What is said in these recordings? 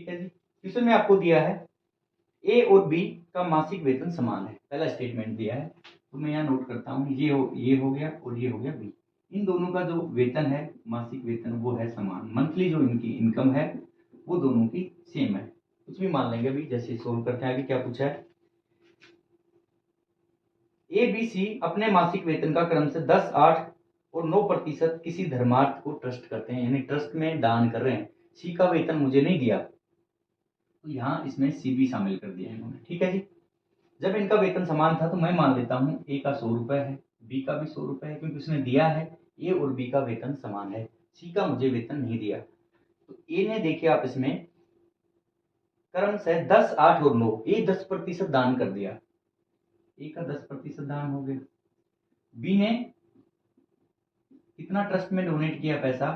ठीक है जी। क्वेश्चन में आपको दिया है ए और बी का मासिक वेतन समान है, पहला स्टेटमेंट दिया है, तो मैं यहाँ नोट करता हूँ, ये हो गया और ये हो गया बी। इन दोनों का जो वेतन है, मासिक वेतन, वो है समान। मंथली जो इनकी इनकम है वो दोनों की सेम है। कुछ भी मान लेंगे अभी, जैसे सोल्व करते हैं। आगे क्या पूछा है, ए बी सी अपने मासिक वेतन का क्रम से 10, 8 और 9% किसी धर्मार्थ को ट्रस्ट करते हैं, यानी ट्रस्ट में दान कर रहे हैं। सी का वेतन मुझे नहीं दिया, तो यहाँ इसमें सी भी शामिल कर दिया इन्होंने, ठीक है जी। जब इनका वेतन समान था तो मैं मान लेता हूँ ए का 100 रुपए है, बी का भी 100 रुपए है, क्योंकि उसने दिया है ए और बी का वेतन समान है। सी का मुझे वेतन नहीं दिया, तो ए ने देखिए आप इसमें क्रम से 10, 8 और 9, ए 10% दान कर दिया, ए का 10% दान हो गया। बी ने कितना ट्रस्ट में डोनेट किया पैसा,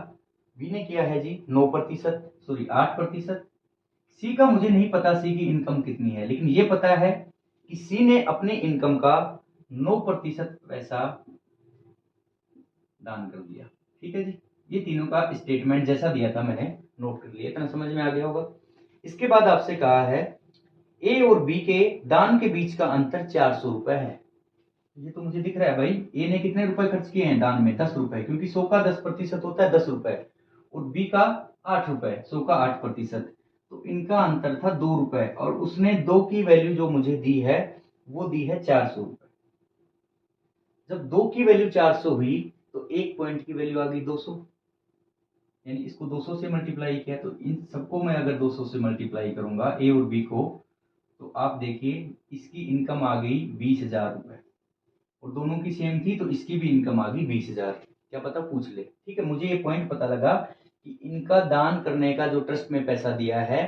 बी ने किया है जी 9%, सॉरी 8%। सी का मुझे नहीं पता, सी की इनकम कितनी है, लेकिन ये पता है कि सी ने अपने इनकम का 9% पैसा दान कर दिया, ठीक है जी। ये तीनों का स्टेटमेंट जैसा दिया था मैंने नोट कर लिया, इतना समझ में आ गया होगा। इसके बाद आपसे कहा है ए और बी के दान के बीच का अंतर 400 रुपए है। ये तो मुझे दिख रहा है भाई, ए ने कितने रुपए खर्च किए हैं दान में, 10 रुपए, क्योंकि 100 का 10% होता है 10 रुपए, और बी का 8 रुपए, 100 का 8%, तो इनका अंतर था 2 रुपए, और उसने 2 की वैल्यू जो मुझे दी है वो दी है 400 रुपए। जब 2 की वैल्यू 400 हुई तो एक पॉइंट की वैल्यू आ गई 200, यानी इसको 200 से मल्टीप्लाई किया, तो इन सबको मैं अगर 200 से मल्टीप्लाई करूंगा ए और बी को, तो आप देखिए इसकी इनकम आ गई 20,000 रुपए, और दोनों की सेम थी तो इसकी भी इनकम आ गई 20,000। क्या पता पूछ ले, ठीक है। मुझे ये पॉइंट पता लगा कि इनका दान करने का जो ट्रस्ट में पैसा दिया है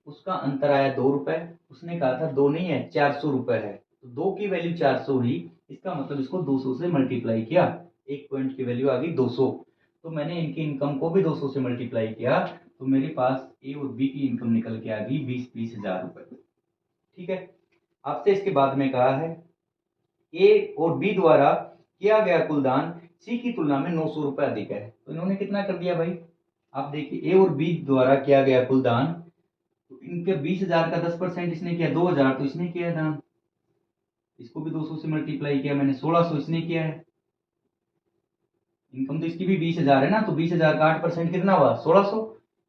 उसका अंतर आया 2 रुपए, उसने कहा था 2 नहीं है 400 रुपए है, तो 2 की वैल्यू 400 हुई, इसका मतलब इसको 200 से मल्टीप्लाई किया, एक पॉइंट की वैल्यू आ गई 200, तो मैंने इनकी इनकम को भी 200 से मल्टीप्लाई किया, तो मेरे पास ए और बी की इनकम निकल के आ गई 20,000 रुपए, ठीक है। आपसे इसके बाद में कहा है ए और बी द्वारा किया गया कुल दान सी की तुलना में 900 रुपए अधिक है, तो इन्होंने कितना कर दिया भाई, आप देखिए ए और बी द्वारा किया गया कुल दान, तो इनके 20,000 का 10% इसने किया 2,000, तो इसने किया दान, इसको भी 200 से मल्टीप्लाई किया मैंने, 1600 इसने किया है। इनकम तो इसकी भी 20,000 है ना, तो 20,000 का 8% कितना हुआ 1600,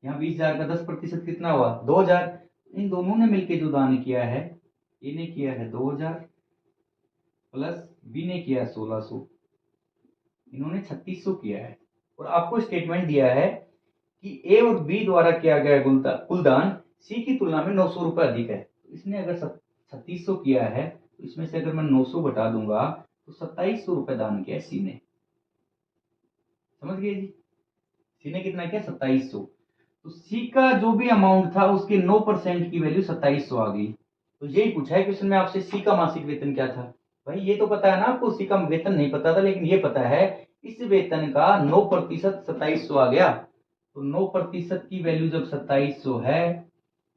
यहाँ 20,000 का 10% कितना हुआ 2,000। इन दोनों ने मिलकर जो दान किया है, ए ने किया है 2,000 प्लस बी ने किया 1600, इन्होंने 3600 किया है। और आपको स्टेटमेंट दिया है कि ए और बी द्वारा किया गया कुल दान सी की तुलना में 900 रुपए अधिक है, तो इसने अगर 3600 किया है, तो इसमें से अगर मैं 900 घटा दूंगा तो 2700 रुपए दान किया सी ने, समझ गए जी। सी ने कितना किया 2700, तो सी का जो भी अमाउंट था उसके 9% की वैल्यू 2700 आ गई। तो यही पूछा है क्वेश्चन में आपसे, सी का मासिक वेतन क्या था। भाई ये तो पता है ना आपको, सी का वेतन नहीं पता था, लेकिन ये पता है इस वेतन का 9% 2700 आ गया, तो 9% की वैल्यू जब 2700 है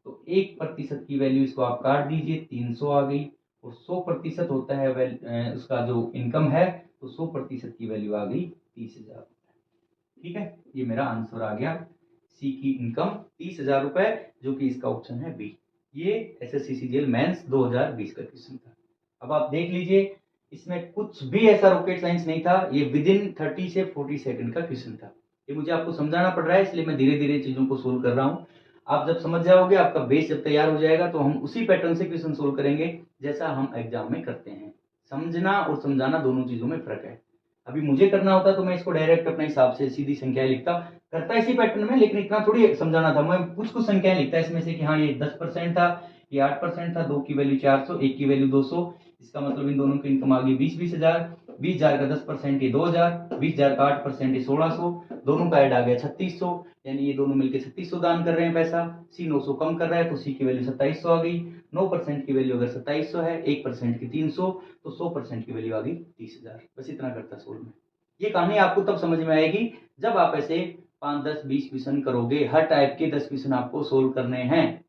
तो 1% की वैल्यू इसको आप काट दीजिए, 300 आ गई, और 100% होता है उसका जो इनकम है, तो 100% की वैल्यू आ गई 30,000, ठीक है। ये मेरा आंसर आ गया, सी की इनकम 30,000 रुपए, जो कि इसका ऑप्शन है बी। ये एसएससी सीजीएल मेंस 2020 का क्वेश्चन था। अब आप देख लीजिए, इसमें कुछ भी ऐसा रॉकेट साइंस नहीं था, ये विद इन 30 से 40 सेकंड का क्वेश्चन था। ये मुझे आपको समझाना पड़ रहा है, इसलिए मैं धीरे धीरे चीजों को सोल्व कर रहा हूँ। आप जब समझ जाओगे, आपका बेस जब तैयार हो जाएगा, तो हम उसी पैटर्न से क्वेश्चन सोल्व करेंगे जैसा हम एग्जाम में करते हैं। समझना और समझाना दोनों चीजों में फर्क है। अभी मुझे करना होता तो मैं इसको डायरेक्ट अपने हिसाब से सीधी संख्या लिखता, करता इसी पैटर्न में, लेकिन इतना थोड़ी समझाना था। मैं कुछ कुछ संख्याएं लिखता इसमें से कि हाँ ये 10% था, ये 8% था, 2 की वैल्यू 400, 1 की वैल्यू 200, इसका मतलब इन दोनों की इनकम आ गई 20,000, 20,000 का 10% ये 2,000, 20,000 का 8% ये 1600, दोनों का ऐड आ गया 3600, यानी ये दोनों मिलकर 3600 दान कर रहे हैं पैसा। सी 900 कम कर रहा है, तो सी की वैल्यू 2700 आ गई। 9% की वैल्यू अगर 2700 है, 1% की 300, तो 100% की वैल्यू आ गई 30,000। बस इतना करता सोल्व में। ये कहानी आपको तब समझ में आएगी जब आप ऐसे 5, 10, 20 क्वेश्चन करोगे, हर टाइप के 10 क्वेश्चन आपको सोल्व करने हैं।